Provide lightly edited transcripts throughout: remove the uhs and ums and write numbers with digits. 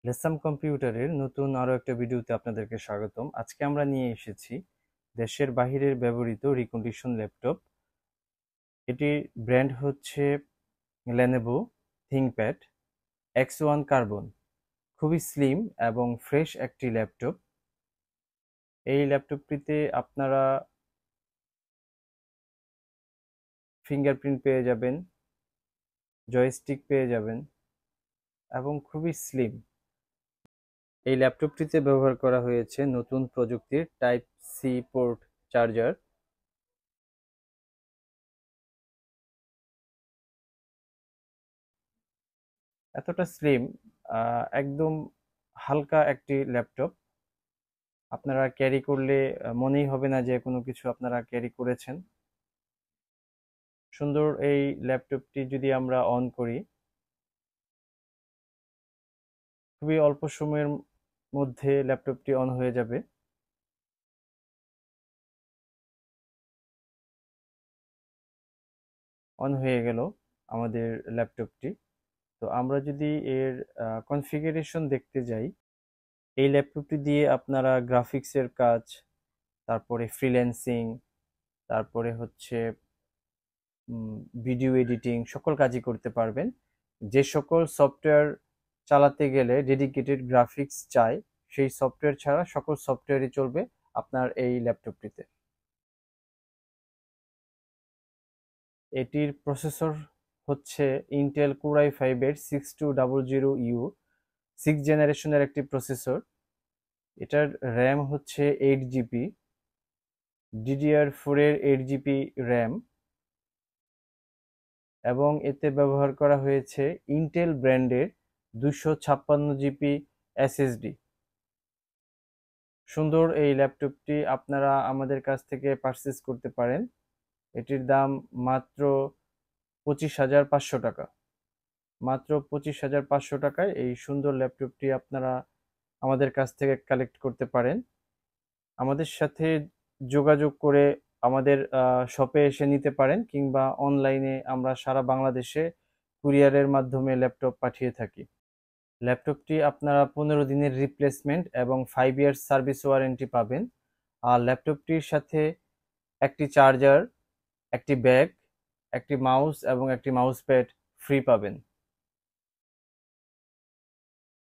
লেসাম কম্পিউটারের নতুন আরো একটা ভিডিওতে আপনাদেরকে স্বাগতম। আজকে আমরা নিয়ে এসেছি দেশের বাহিরের ব্যবহৃত রিকন্ডিশন ল্যাপটপ। এটির ব্র্যান্ড হচ্ছে লেনোভো থিংকপ্যাড X1 কার্বন। খুবই স্লিম এবং ফ্রেশ একটি ল্যাপটপ। এই ল্যাপটপটিতে আপনারা ফিঙ্গারপ্রিন্ট পেয়ে যাবেন, জয়স্টিক পেয়ে যাবেন এবং খুবই স্লিম। এই ল্যাপটপটিতে ব্যবহার করা হয়েছে নতুন প্রযুক্তির টাইপ সি পোর্ট চার্জার। এতটা স্লিম, একদম হালকা একটি ল্যাপটপ। আপনারা ক্যারি করলে মনেই হবে না যে কোনো কিছু আপনারা ক্যারি করেছেন। সুন্দর এই ল্যাপটপটি যদি আমরা অন করি, খুবই অল্প সময়ের মধ্যে ল্যাপটপটি অন হয়ে যাবে। অন হয়ে গেল আমাদের ল্যাপটপটি। তো আমরা যদি এর কনফিগারেশন দেখতে যাই, এই ল্যাপটপটি দিয়ে আপনারা গ্রাফিক্সের কাজ, তারপরে ফ্রিল্যান্সিং, তারপরে হচ্ছে ভিডিও এডিটিং সকল কাজই করতে পারবেন। যে সকল সফটওয়্যার চালাতে গেলে ডেডিকেটেড গ্রাফিক্স চাই, সেই সফটওয়্যার ছাড়া সকল সফটওয়্যারই চলবে আপনার এই ল্যাপটপটিতে। এটির প্রসেসর হচ্ছে ইন্টেল কোর i5-এর 6200U 6 জেনারেশনের একটি প্রসেসর। এটার র্যাম হচ্ছে 8 জিবি, DDR4-এর 8 জিবি র্যাম, এবং এতে ব্যবহার করা হয়েছে ইন্টেল ব্র্যান্ডের 256 জিবি এসএসডি। সুন্দর এই ল্যাপটপটি আপনারা আমাদের কাছ থেকে পারচেজ করতে পারেন। এটির দাম মাত্র 25,500 টাকা। মাত্র 25,500 টাকায় এই সুন্দর ল্যাপটপটি আপনারা আমাদের কাছ থেকে কালেক্ট করতে পারেন। আমাদের সাথে যোগাযোগ করে আমাদের শপে এসে নিতে পারেন, কিংবা অনলাইনে আমরা সারা বাংলাদেশে কুরিয়ারের মাধ্যমে ল্যাপটপ পাঠিয়ে থাকি। ল্যাপটপটি আপনারা 15 দিনের রিপ্লেসমেন্ট এবং 5 ইয়ার্স সার্ভিস ওয়ারেন্টি পাবেন। আর ল্যাপটপটির সাথে একটি চার্জার, একটি ব্যাগ, একটি মাউস এবং একটি মাউস প্যাড ফ্রি পাবেন।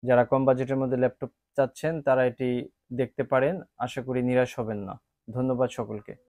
যারা কম বাজেটের মধ্যে ল্যাপটপ চাচ্ছেন তারা এটি দেখতে পারেন। আশা করি নিরাশ হবেন না। ধন্যবাদ সকলকে।